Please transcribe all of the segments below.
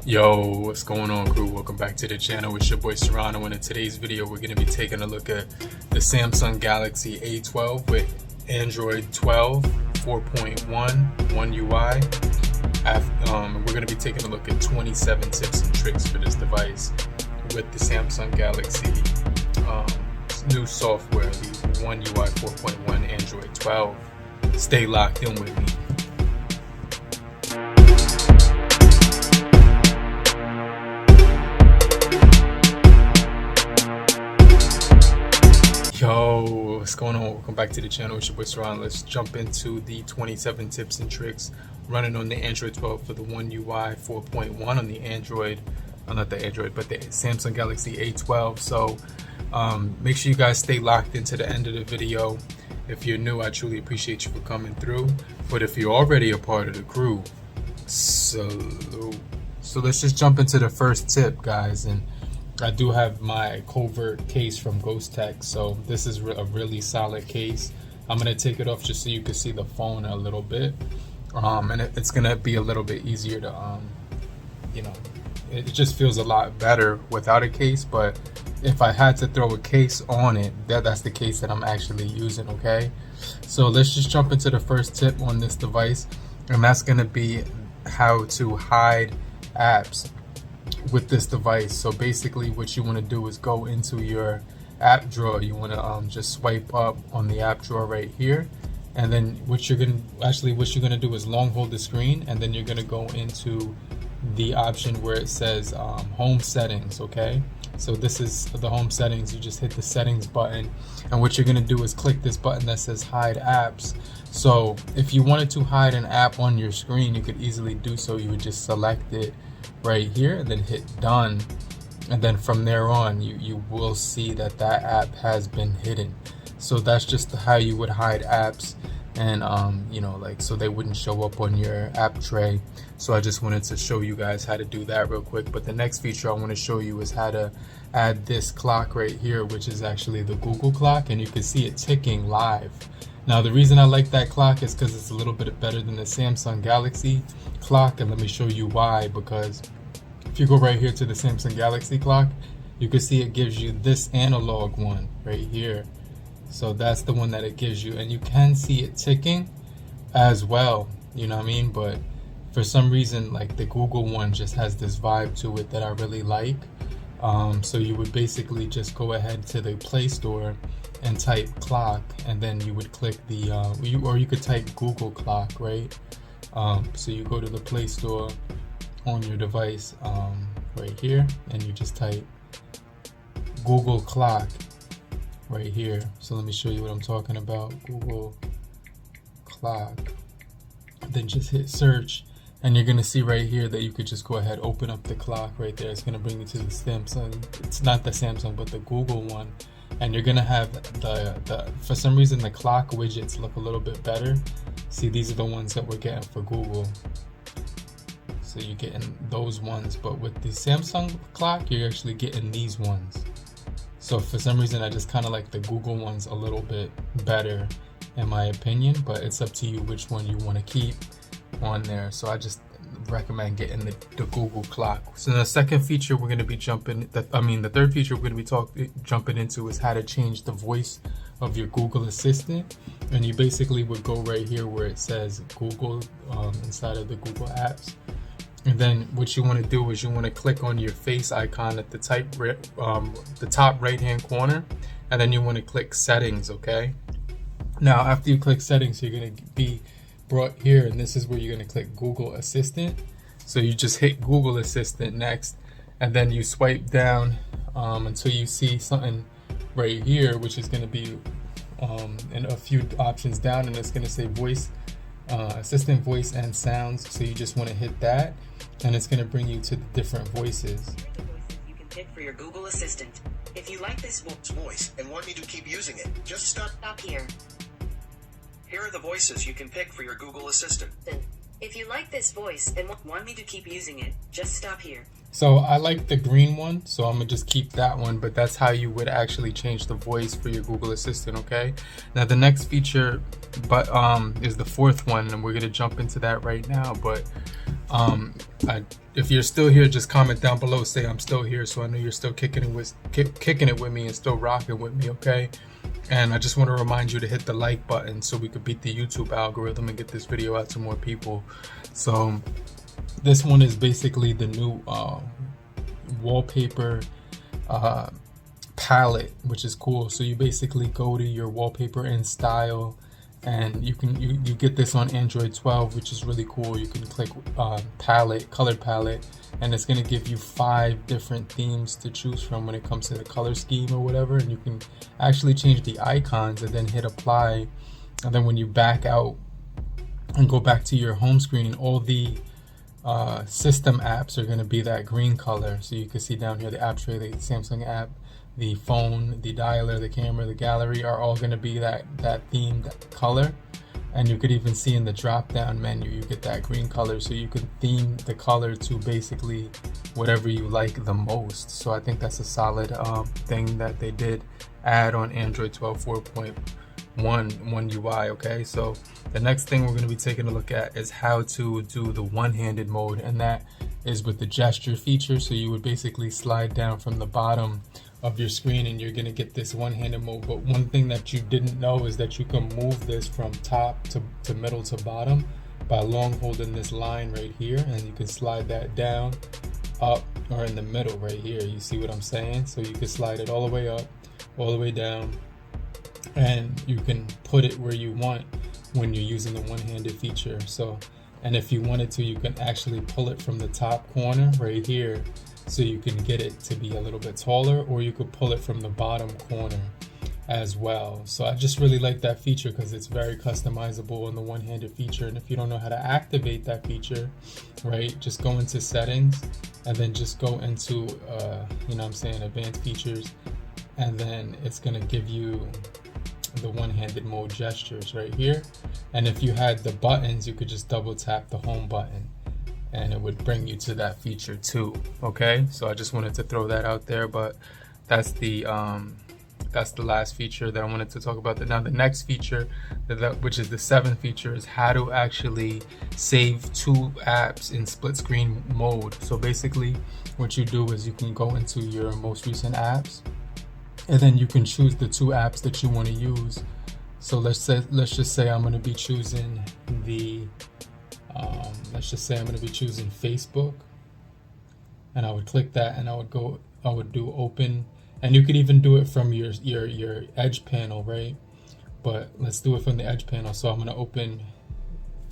Yo, what's going on, crew? Welcome back to the channel. It's your boy Serrano, and in today's video we're going to be taking a look at the Samsung Galaxy A12 with Android 12 4.1 One UI. We're going to be taking a look at 27 tips and tricks for this device with the Samsung Galaxy new software, the One UI 4.1 Android 12. Stay locked in with me. Yo, what's going on? Welcome back to the channel. It's your boy Serrano. Let's jump into the 27 tips and tricks running on the Android 12 for the One UI 4.1 on the Android, not the Android, but the Samsung Galaxy A12. So make sure you guys stay locked into the end of the video. If you're new, I truly appreciate you for coming through. But if you're already a part of the crew, salute. So let's just jump into the first tip, guys. And I do have my covert case from Ghost Tech, so this is a really solid case. I'm gonna take it off just so you can see the phone a little bit, and it's gonna be a little bit easier to, it just feels a lot better without a case. But if I had to throw a case on it, that's the case that I'm actually using. Okay, so let's just jump into the first tip on this device, and that's gonna be how to hide apps with this device. So basically what you want to do is go into your app drawer. You want to just swipe up on the app drawer right here, and then what you're gonna do is long hold the screen, and then you're gonna go into the option where it says home settings. Okay, so this is the home settings. You just hit the settings button, and what you're gonna do is click this button that says hide apps. So if you wanted to hide an app on your screen, you could easily do so. You would just select it right here and then hit done, and then from there on you will see that app has been hidden. So that's just how you would hide apps, and so they wouldn't show up on your app tray. So I just wanted to show you guys how to do that real quick. But the next feature I want to show you is how to add this clock right here, which is actually the Google clock, and you can see it ticking live. Now the reason I like that clock is because it's a little bit better than the Samsung Galaxy clock, and let me show you why. Because if you go right here to the Samsung Galaxy clock, you can see it gives you this analog one right here. So that's the one that it gives you, and you can see it ticking as well, you know what I mean? But for some reason, like, the Google one just has this vibe to it that I really like. So you would basically just go ahead to the Play Store and type clock, and then you would click the or you could type Google clock, right? So you go to the Play Store on your device right here, and you just type Google clock right here. So let me show you what I'm talking about. Google clock, then just hit search, and you're gonna see right here that you could just go ahead, open up the clock right there. It's gonna bring you to the Samsung, it's not the Samsung but the Google one, and you're gonna have the for some reason the clock widgets look a little bit better. See, these are the ones that we're getting for Google. So you're getting those ones, but with the Samsung clock, you're actually getting these ones. So for some reason, I just kind of like the Google ones a little bit better, in my opinion, but it's up to you which one you want to keep on there. So I just recommend getting the Google clock. So the second feature we're going to be the third feature we're going to be jumping into is how to change the voice of your Google Assistant. And you basically would go right here where it says Google inside of the Google apps. And then what you want to do is you want to click on your face icon at the top right hand corner, and then you want to click settings. Okay, now after you click settings, you're going to be brought here, and this is where you're going to click Google Assistant. So you just hit Google Assistant next, and then you swipe down until you see something right here, which is going to be in a few options down, and it's going to say voice assistant, voice and sounds. So you just want to hit that, and it's going to bring you to the different voices you can pick for your Google Assistant. If you like this voice and want me to keep using it, just stop here. Here are the voices you can pick for your Google Assistant. If you like this voice and want me to keep using it, just stop here. So I like the green one, so I'm gonna just keep that one, but that's how you would actually change the voice for your Google Assistant. Okay, now the next feature is the fourth one, and we're gonna jump into that right now. But if you're still here, just comment down below, say I'm still here, so I know you're still kicking it with me and still rocking with me, okay? And I just want to remind you to hit the like button so we could beat the YouTube algorithm and get this video out to more people. So this one is basically the new wallpaper palette, which is cool. So you basically go to your wallpaper in style, and you get this on Android 12, which is really cool. You can click palette, color palette, and it's going to give you 5 different themes to choose from when it comes to the color scheme or whatever. And you can actually change the icons and then hit apply. And then when you back out and go back to your home screen, all the system apps are going to be that green color. So you can see down here the app tray, the Samsung app, the phone, the dialer, the camera, the gallery are all going to be that themed color. And you could even see in the drop down menu you get that green color, so you can theme the color to basically whatever you like the most. So I think that's a solid thing that they did add on Android 12 4.1 UI. Okay, so the next thing we're going to be taking a look at is how to do the one-handed mode, and that is with the gesture feature. So you would basically slide down from the bottom of your screen and you're going to get this one-handed mode. But one thing that you didn't know is that you can move this from top to middle to bottom by long holding this line right here, and you can slide that down, up, or in the middle right here. You see what I'm saying? So you can slide it all the way up, all the way down, and you can put it where you want when you're using the one-handed feature. So, and if you wanted to, you can actually pull it from the top corner right here, so you can get it to be a little bit taller, or you could pull it from the bottom corner as well. So I just really like that feature because it's very customizable on the one-handed feature. And if you don't know how to activate that feature, right, just go into settings and then just go into you know what I'm saying, advanced features, and then it's gonna give you the one-handed mode gestures right here. And if you had the buttons, you could just double tap the home button and it would bring you to that feature too. Okay, so I just wanted to throw that out there, but that's the last feature that I wanted to talk about. Now the next feature, which is the 7th feature, is how to actually save 2 apps in split screen mode. So basically what you do is you can go into your most recent apps, and then you can choose the 2 apps that you want to use. So let's just say I'm going to be choosing the let's just say I'm going to be choosing Facebook, and I would click that, and I would do open, and you could even do it from your edge panel, right? But let's do it from the edge panel. So I'm going to open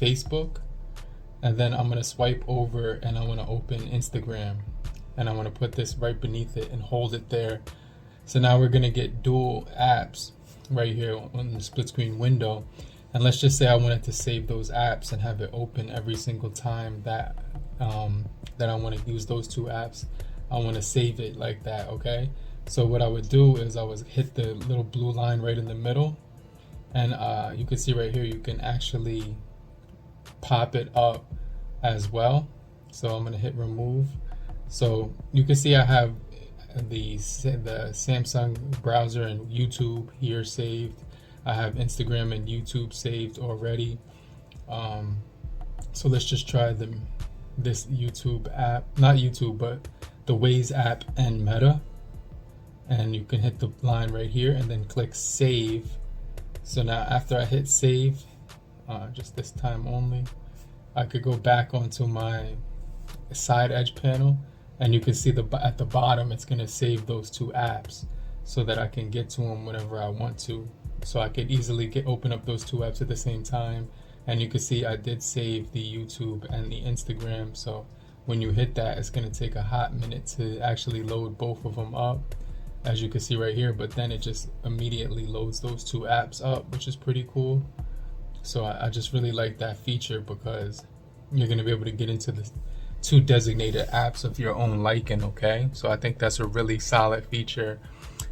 Facebook, and then I'm going to swipe over and I want to open Instagram, and I want to put this right beneath it and hold it there. So now we're going to get dual apps right here on the split screen window. And let's just say I wanted to save those apps and have it open every single time that that I want to use those 2 apps. I want to save it like that, okay? So what I would do is I would hit the little blue line right in the middle, and you can see right here you can actually pop it up as well. So I'm going to hit remove. So you can see I have the Samsung browser and YouTube here saved. I have Instagram and YouTube saved already. So let's just try this YouTube app, not YouTube, but the Waze app and Meta. And you can hit the line right here and then click save. So now after I hit save, just this time only, I could go back onto my side edge panel, and you can see at the bottom it's going to save those 2 apps so that I can get to them whenever I want to. So I could easily open up those 2 apps at the same time, and you can see I did save the YouTube and the Instagram. So when you hit that, it's going to take a hot minute to actually load both of them up, as you can see right here, but then it just immediately loads those 2 apps up, which is pretty cool. So I just really like that feature because you're going to be able to get into the 2 designated apps of your own liking, okay? So I think that's a really solid feature.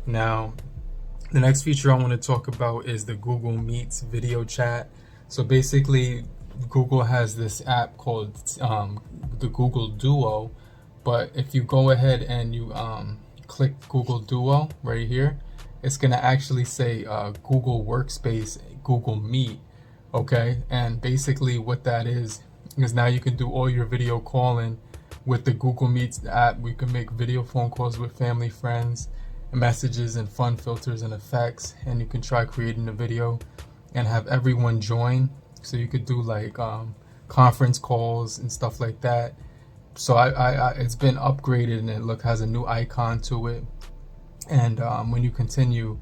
Now the next feature I want to talk about is the Google Meets video chat. So basically Google has this app called the Google Duo, but if you go ahead and you click Google Duo right here, it's gonna actually say Google Workspace, Google Meet, okay? And basically what that is now you can do all your video calling with the Google Meets app, we can make video phone calls with family, friends, messages, and fun filters and effects. And you can try creating a video and have everyone join. So you could do like conference calls and stuff like that. So it's been upgraded, and it has a new icon to it. And when you continue,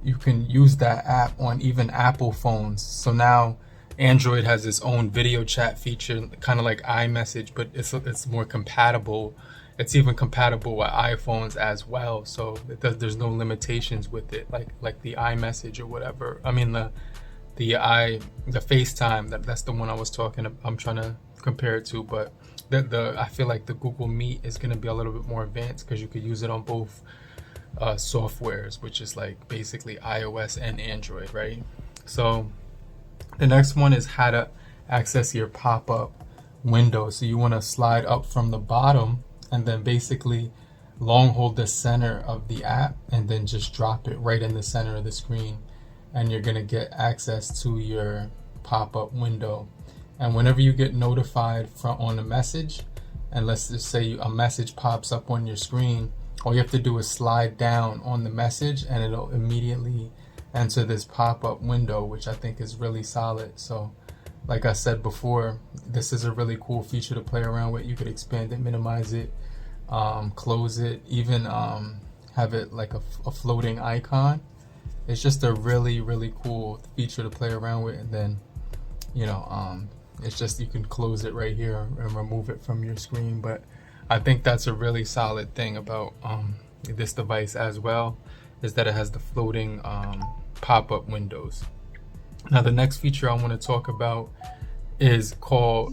you can use that app on even Apple phones. So now Android has its own video chat feature, kind of like iMessage, but it's more compatible. It's even compatible with iPhones as well. So there's no limitations with it, like the iMessage or whatever. I mean the FaceTime. That's the one I was I'm trying to compare it to. But I feel like the Google Meet is going to be a little bit more advanced because you could use it on both softwares, which is like basically iOS and Android, right? So the next one is how to access your pop-up window. So you want to slide up from the bottom and then basically long hold the center of the app and then just drop it right in the center of the screen, and you're going to get access to your pop-up window. And whenever you get notified on a message, and let's just say a message pops up on your screen, all you have to do is slide down on the message and it'll immediately enter this pop-up window, which I think is really solid. So like I said before, this is a really cool feature to play around with. You could expand it, minimize it, close it, even have it like a floating icon. It's just a really, really cool feature to play around with. And then, it's just, you can close it right here and remove it from your screen. But I think that's a really solid thing about this device as well, is that it has the floating pop-up windows. Now the next feature I want to talk about is called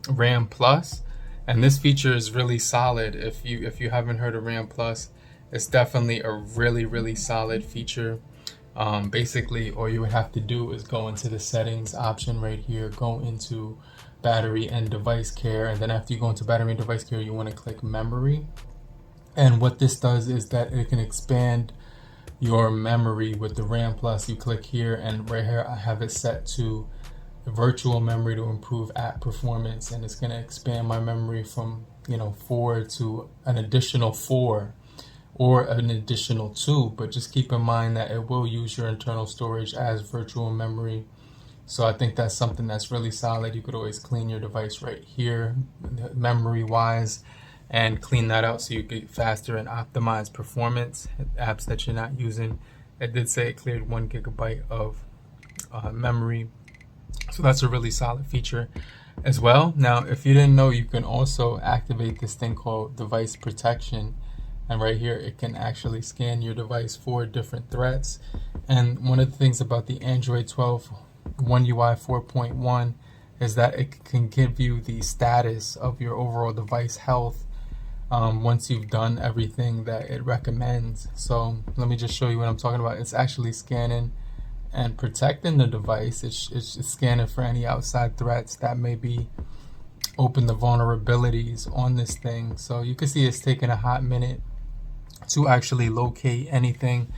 RAM Plus, and this feature is really solid. If you haven't heard of RAM Plus, it's definitely a really, really solid feature. Basically all you would have to do is go into the settings option right here, go into battery and device care, and then after you go into battery and device care, you want to click memory. And what this does is that it can expand your memory with the RAM Plus. You click here, and right here I have it set to virtual memory to improve app performance, and it's going to expand my memory from 4 to an additional 4 or an additional 2. But just keep in mind that it will use your internal storage as virtual memory. So I think that's something that's really solid. You could always clean your device right here, memory wise, and clean that out so you get faster and optimize performance. Apps that you're not using, it did say it cleared 1 GB of memory. So that's a really solid feature as well. Now, if you didn't know, you can also activate this thing called device protection. And right here, it can actually scan your device for different threats. And one of the things about the Android 12 One UI 4.1 is that it can give you the status of your overall device health once you've done everything that it recommends. So let me just show you what I'm talking about. It's actually scanning and protecting the device. It's scanning for any outside threats that may be open the vulnerabilities on this thing. So you can see it's taking a hot minute to actually locate anything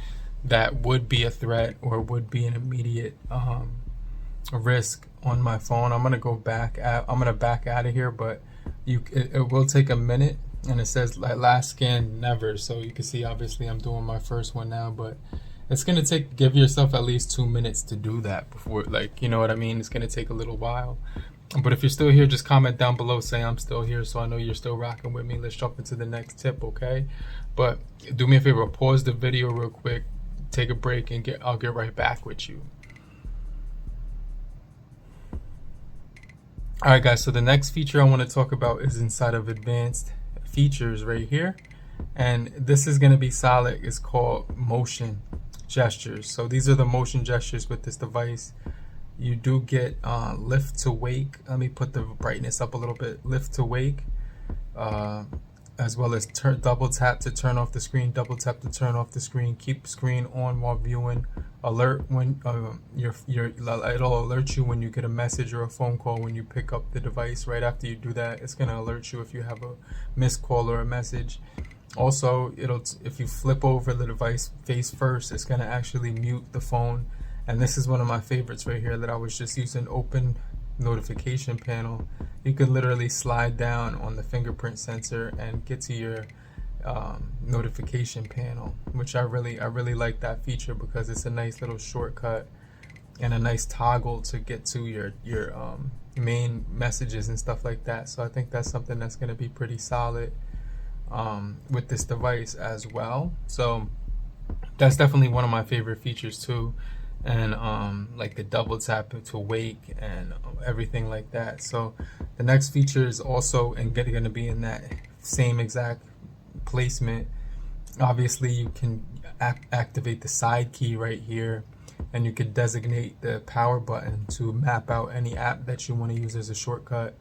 that would be a threat or would be an immediate risk on my phone. I'm gonna back out of here, but it will take a minute, and it says last scan never. So you can see obviously I'm doing my first one now, but it's gonna give yourself at least 2 minutes to do that before, you know what I mean? It's gonna take a little while. But if you're still here, just comment down below, say I'm still here, so I know you're still rocking with me. Let's jump into the next tip, okay? But do me a favor, pause the video real quick, take a break, and I'll get right back with you. Alright guys, so the next feature I want to talk about is inside of advanced features right here. And this is going to be solid. It's called motion gestures. So these are the motion gestures with this device. You do get lift to wake. Let me put the brightness up a little bit. Lift to wake, as well as double tap to turn off the screen, double tap to turn off the screen, keep screen on while viewing, alert when it'll alert you when you get a message or a phone call when you pick up the device. Right after you do that, it's gonna alert you if you have a missed call or a message. Also, if you flip over the device face first, it's gonna actually mute the phone. And this is one of my favorites right here that I was just using, open notification panel, you can literally slide down on the fingerprint sensor and get to your notification panel, which I really like that feature because it's a nice little shortcut and a nice toggle to get to your main messages and stuff like that. So I think that's something that's going to be pretty solid with this device as well. So that's definitely one of my favorite features too, and like the double tap to wake and everything like that. So the next feature is also going to be in that same exact placement. Obviously you can activate the side key right here, and you can designate the power button to map out any app that you want to use as a shortcut.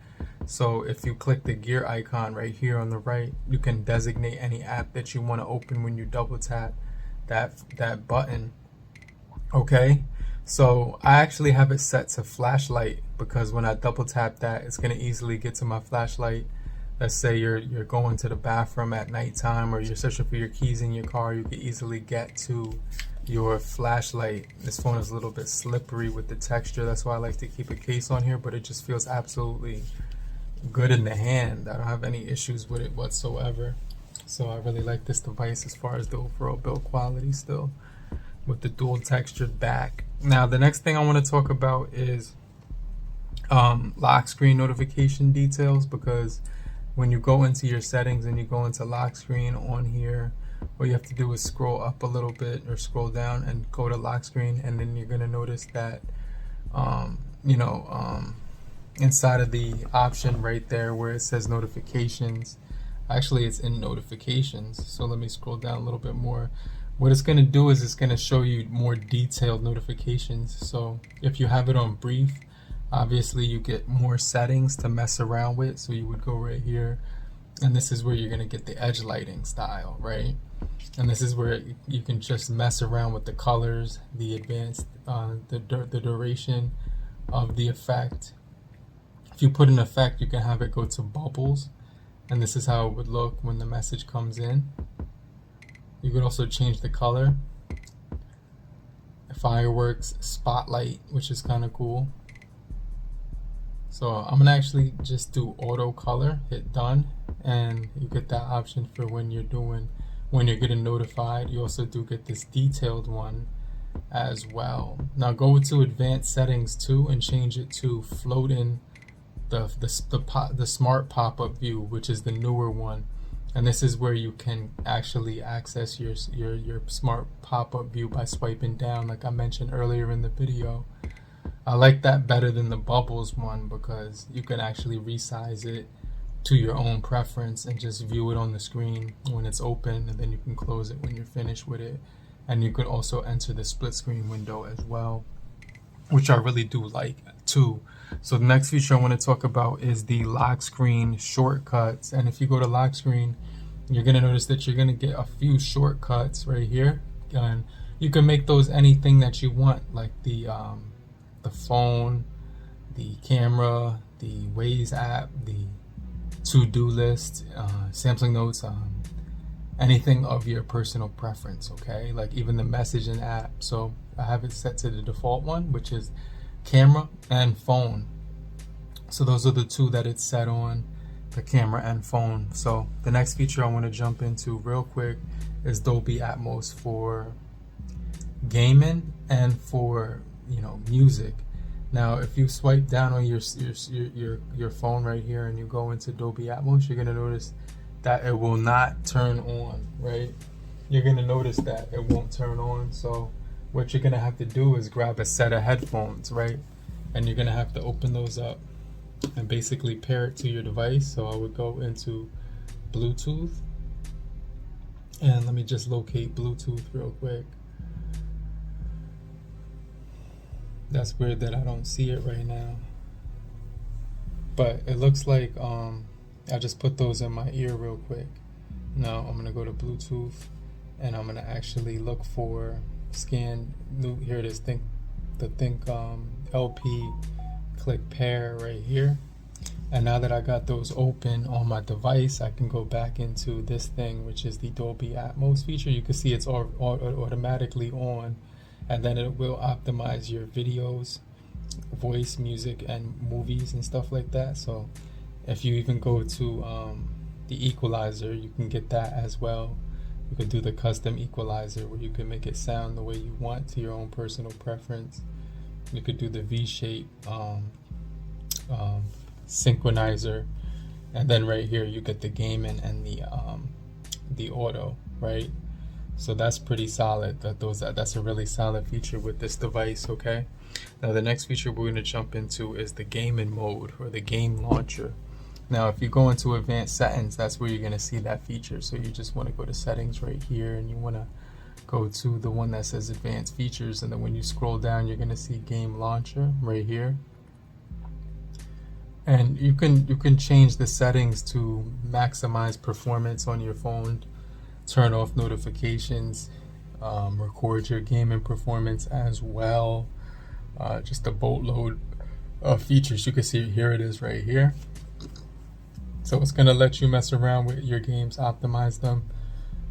So if you click the gear icon right here on the right, you can designate any app that you want to open when you double tap that button. Okay, so I actually have it set to flashlight because when I double tap that, it's going to easily get to my flashlight. Let's say you're going to the bathroom at nighttime, or you're searching for your keys in your car, you can easily get to your flashlight. This phone is a little bit slippery with the texture, that's why I like to keep a case on here, but it just feels absolutely good in the hand. I don't have any issues with it whatsoever. So I really like this device as far as the overall build quality still, with the dual textured back. Now the next thing I want to talk about is lock screen notification details, because when you go into your settings and you go into lock screen on here, all you have to do is scroll up a little bit or scroll down and go to lock screen, and then you're going to notice that inside of the option right there where it says notifications, actually it's in notifications, so let me scroll down a little bit more. What it's going to do is it's going to show you more detailed notifications. So if you have it on brief, obviously you get more settings to mess around with. So you would go right here, and this is where you're going to get the edge lighting style, right? And this is where you can just mess around with the colors, the advanced, the duration of the effect. If you put an effect, you can have it go to bubbles, and this is how it would look when the message comes in. You could also change the color, fireworks, spotlight, which is kind of cool. So I'm gonna actually just do auto color, hit done, and you get that option for when you're getting notified. You also do get this detailed one as well. Now go to advanced settings too and change it to float in the smart pop-up view, which is the newer one. And this is where you can actually access your smart pop-up view by swiping down, like I mentioned earlier in the video. I like that better than the bubbles one because you can actually resize it to your own preference and just view it on the screen when it's open, and then you can close it when you're finished with it. And you could also enter the split screen window as well, which I really do like too. So the next feature I want to talk about is the lock screen shortcuts. And if you go to lock screen, you're going to notice that you're going to get a few shortcuts right here, and you can make those anything that you want, like the phone, the camera, the Waze app, the to-do list, Samsung Notes, anything of your personal preference, okay? Like even the messaging app. So I have it set to the default one, which is camera and phone. So those are the two that it's set on, the camera and phone. So the next feature I want to jump into real quick is Dolby Atmos for gaming and for music. Now if you swipe down on your phone right here and you go into Dolby Atmos, you're gonna notice that it will not turn on, right? You're gonna notice that it won't turn on. So what you're gonna have to do is grab a set of headphones, right? And you're gonna have to open those up and basically pair it to your device. So I would go into Bluetooth, and let me just locate Bluetooth real quick. That's weird that I don't see it right now, but it looks like I just put those in my ear real quick. Now I'm gonna go to Bluetooth, and I'm gonna actually look for scan new. Here it is. Think LP, click pair right here. And now that I got those open on my device, I can go back into this thing, which is the Dolby Atmos feature. You can see it's automatically on, and then it will optimize your videos voice, music, and movies and stuff like that. So if you even go to the equalizer, you can get that as well. You could do the custom equalizer where you can make it sound the way you want to your own personal preference. You could do the V-shape synchronizer, and then right here you get the gaming and the auto, right? So that's pretty solid. That's a really solid feature with this device. Okay, now the next feature we're going to jump into is the gaming mode, or the game launcher. Now if you go into advanced settings, that's where you're going to see that feature. So you just want to go to settings right here, and you want to go to the one that says advanced features, and then when you scroll down you're going to see game launcher right here. And you can change the settings to maximize performance on your phone, turn off notifications, record your gaming performance as well. Just a boatload of features. You can see here it is right here. So it's going to let you mess around with your games, optimize them.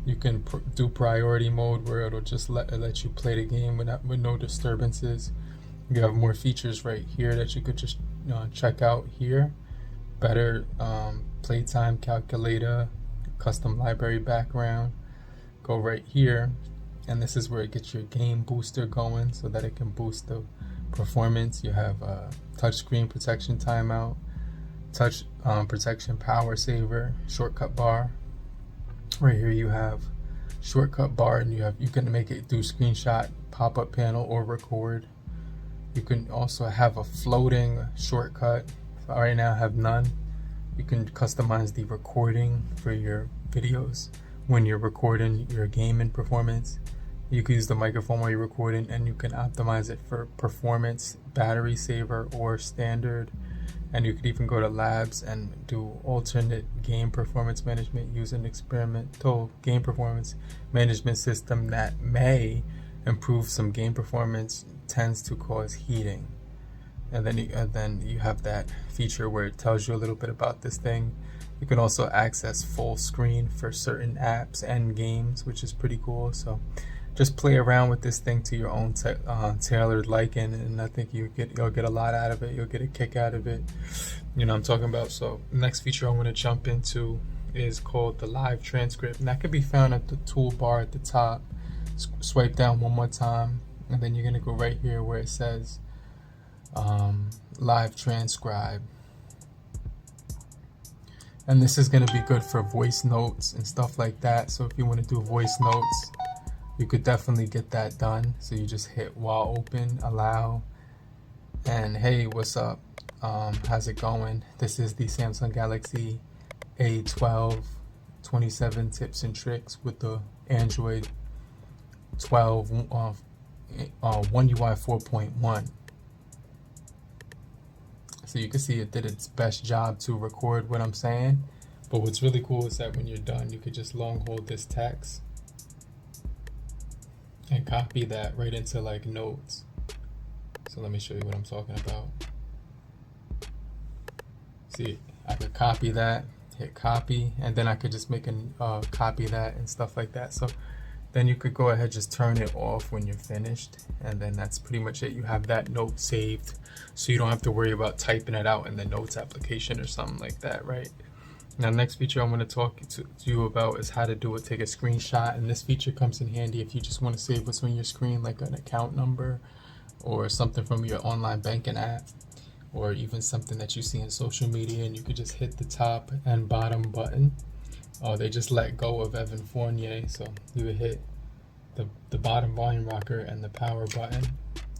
You can do priority mode where it'll just let you play the game with no disturbances. You have more features right here that you could just check out here. Better playtime calculator, custom library background. Go right here, and this is where it gets your game booster going so that it can boost the performance. You have touchscreen protection timeout, touch protection power saver, shortcut bar. Right here you have shortcut bar, and you can make it do screenshot, pop-up panel, or record. You can also have a floating shortcut. Right now I have none. You can customize the recording for your videos when you're recording your gaming performance. You can use the microphone while you're recording, and you can optimize it for performance, battery saver, or standard. And you could even go to labs and do alternate game performance management using experimental game performance management system that may improve some game performance, tends to cause heating. And then you have that feature where it tells you a little bit about this thing. You can also access full screen for certain apps and games, which is pretty cool. So just play around with this thing to your own tailored liking, and I think you'll get a lot out of it. You'll get a kick out of it. You know what I'm talking about. So next feature I'm going to jump into is called the live transcript, and that can be found at the toolbar at the top. Swipe down one more time, and then you're going to go right here where it says live transcribe. And this is going to be good for voice notes and stuff like that. So if you want to do voice notes, you could definitely get that done. So you just hit while open, allow, and hey, what's up? How's it going? This is the Samsung Galaxy A12 27 tips and tricks with the Android 12 One UI 4.1. So you can see it did its best job to record what I'm saying. But what's really cool is that when you're done, you could just long hold this text and copy that right into like notes. So let me show you what I'm talking about. See, I could copy that, hit copy, and then I could just make a copy that and stuff like that. So then you could go ahead, just turn it off when you're finished, and then that's pretty much it. You have that note saved, so you don't have to worry about typing it out in the notes application or something like that, right? Now, next feature I'm going to talk to you about is how to take a screenshot, and this feature comes in handy if you just want to save what's on your screen, like an account number or something from your online banking app, or even something that you see in social media, and you could just hit the top and bottom button. They just let go of Evan Fournier, so you would hit the bottom volume rocker and the power button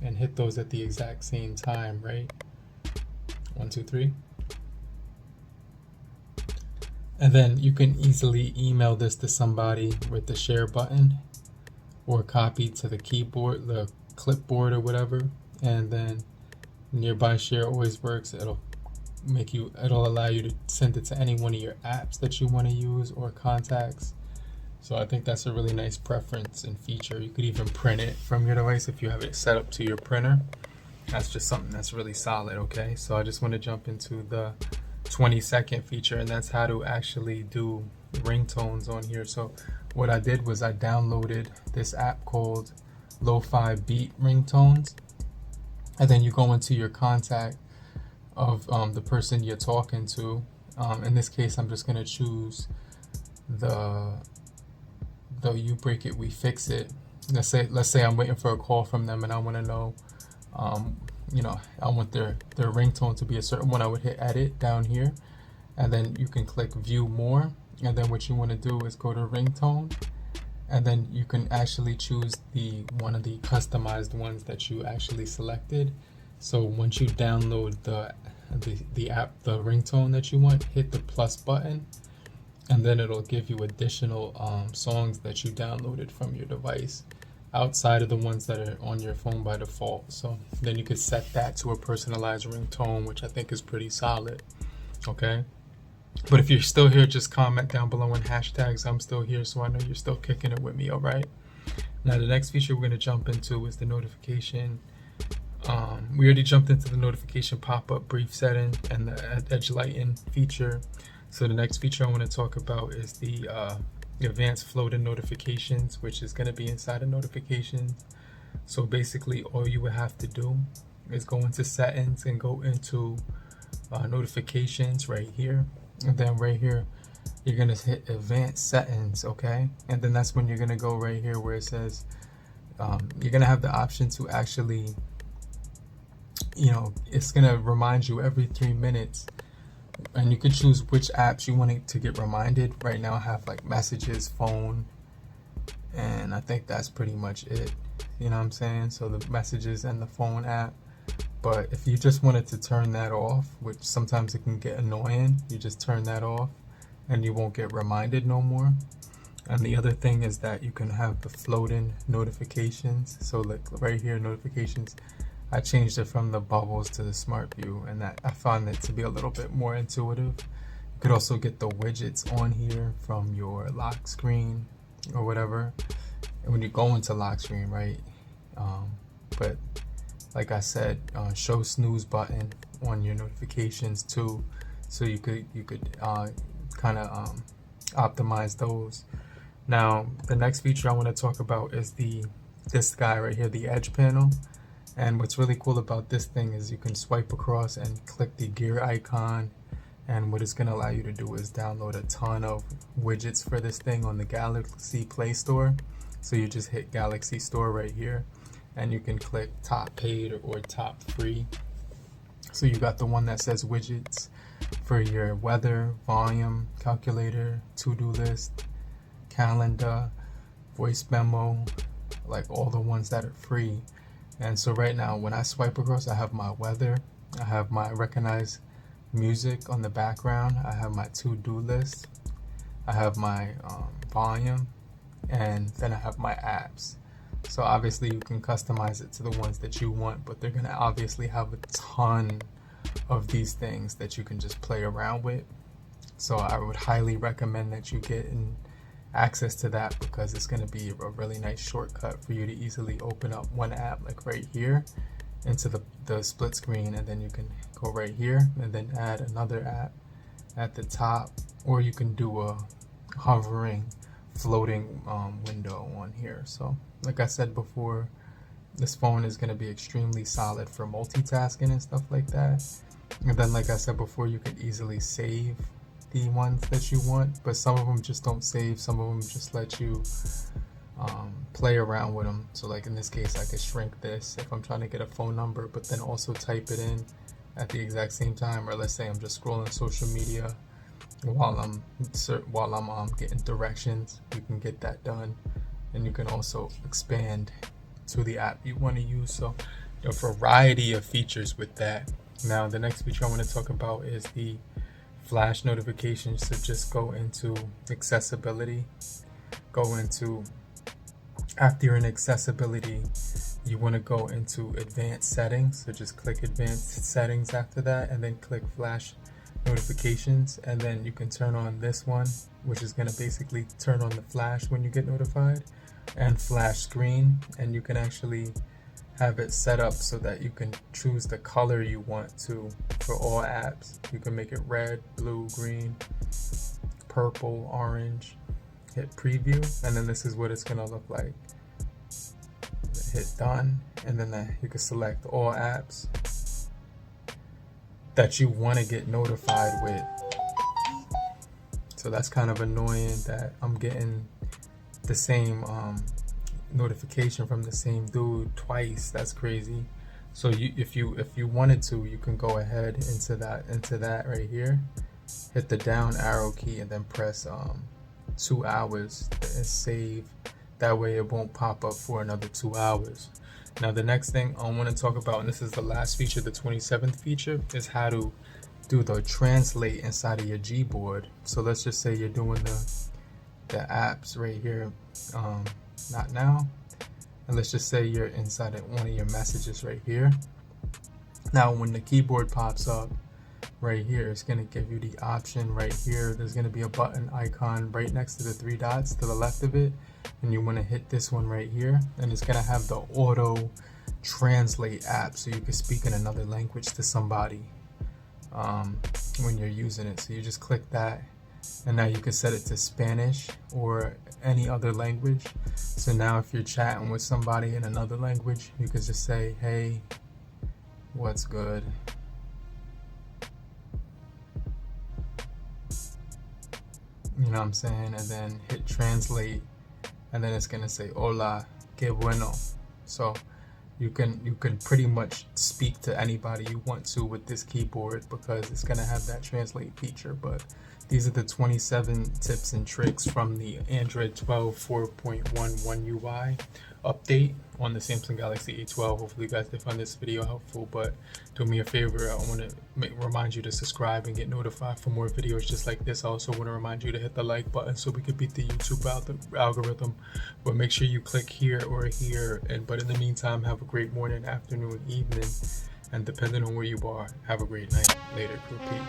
and hit those at the exact same time, right? 1, 2, 3. And then you can easily email this to somebody with the share button, or copy to the keyboard, the clipboard or whatever, and then nearby share always works. It'll allow you to send it to any one of your apps that you want to use or contacts. So I think that's a really nice preference and feature. You could even print it from your device if you have it set up to your printer. That's just something that's really solid. Okay, so I just want to jump into the 20-second feature, and that's how to actually do ringtones on here. So what I did was I downloaded this app called Lo-Fi Beat Ringtones, and then you go into your contact of the person you're talking to. In this case, I'm just gonna choose the you break it, we fix it. Let's say I'm waiting for a call from them, and I want to know, you know, I want their ringtone to be a certain one. I would hit edit down here, and then you can click view more, and then what you want to do is go to ringtone, and then you can actually choose the one of the customized ones that you actually selected. So once you download the app, the ringtone that you want, hit the plus button, and then it'll give you additional songs that you downloaded from your device outside of the ones that are on your phone by default. So then you could set that to a personalized ringtone, which I think is pretty solid. Okay, but if you're still here, just comment down below in hashtags I'm still here, so I know you're still kicking it with me. All right, now the next feature we're going to jump into is the notification. We already jumped into the notification pop-up brief setting and the edge lighting feature. So the next feature I want to talk about is the advanced floating notifications, which is going to be inside of notifications. So basically all you would have to do is go into settings and go into notifications right here, and then right here you're going to hit advanced settings. Okay, and then that's when you're going to go right here where it says you're going to have the option to actually, you know, it's going to remind you every 3 minutes, and you can choose which apps you want it to get reminded. Right now I have like messages, phone, and I think that's pretty much it. You know what I'm saying? So the messages and the phone app. But if you just wanted to turn that off, which sometimes it can get annoying, you just turn that off and you won't get reminded no more. And the other thing is that you can have the floating notifications. So like right here, notifications, I changed it from the bubbles to the smart view, and that I found it to be a little bit more intuitive. You could also get the widgets on here from your lock screen or whatever, and when you go into lock screen, right? But like I said, show snooze button on your notifications too, so you could kind of optimize those. Now the next feature I want to talk about is this guy right here, the edge panel. And what's really cool about this thing is you can swipe across and click the gear icon, and what it's going to allow you to do is download a ton of widgets for this thing on the Galaxy Play Store. So you just hit Galaxy Store right here, and you can click top paid or top free. So you got the one that says widgets for your weather, volume, calculator, to-do list, calendar, voice memo, like all the ones that are free. And so right now when I swipe across, I have my weather, I have my recognized music on the background, I have my to-do list, I have my volume, and then I have my apps. So obviously you can customize it to the ones that you want, but they're gonna obviously have a ton of these things that you can just play around with. So I would highly recommend that you get access to that, because it's going to be a really nice shortcut for you to easily open up one app like right here into the split screen, and then you can go right here and then add another app at the top, or you can do a hovering floating window on here. So like I said before, this phone is going to be extremely solid for multitasking and stuff like that. And then like I said before, you could easily save the ones that you want, but some of them just don't save. Some of them just let you play around with them. So like in this case, I could shrink this if I'm trying to get a phone number, but then also type it in at the exact same time. Or let's say I'm just scrolling social media while I'm getting directions, you can get that done. And you can also expand to the app you want to use. So a variety of features with that. Now the next feature I want to talk about is the flash notifications. So just go into accessibility, after you're in accessibility, you want to go into advanced settings. So just click advanced settings after that, and then click flash notifications, and then you can turn on this one, which is going to basically turn on the flash when you get notified, and flash screen. And you can actually have it set up so that you can choose the color you want to for all apps. You can make it red, blue, green, purple, orange. Hit preview, and then this is what it's gonna look like. Hit done, and then you can select all apps that you want to get notified with. So that's kind of annoying that I'm getting the same notification from the same dude twice. That's crazy. So if you wanted to, you can go ahead into that right here, hit the down arrow key, and then press 2 hours and save. That way it won't pop up for another 2 hours. Now the next thing I want to talk about, and this is the last feature, the 27th feature, is how to do the translate inside of your Gboard. So let's just say you're doing the apps right here, not now, and let's just say you're inside of one of your messages right here. Now when the keyboard pops up right here, it's going to give you the option right here. There's going to be a button icon right next to the 3 dots to the left of it, and you want to hit this one right here, and it's going to have the auto translate app, so you can speak in another language to somebody when you're using it. So you just click that, and now you can set it to Spanish or any other language. So now if you're chatting with somebody in another language, you can just say, hey, what's good? You know what I'm saying? And then hit translate, and then it's gonna say hola, que bueno. So you can pretty much speak to anybody you want to with this keyboard, because it's gonna have that translate feature. But these are the 27 tips and tricks from the Android 12 4.1 One UI update on the Samsung Galaxy A12. Hopefully you guys did find this video helpful, but do me a favor, I want to remind you to subscribe and get notified for more videos just like this. I also want to remind you to hit the like button so we can beat the YouTube algorithm, but make sure you click here or here. But in the meantime, have a great morning, afternoon, evening, and depending on where you are, have a great night. Later, repeat.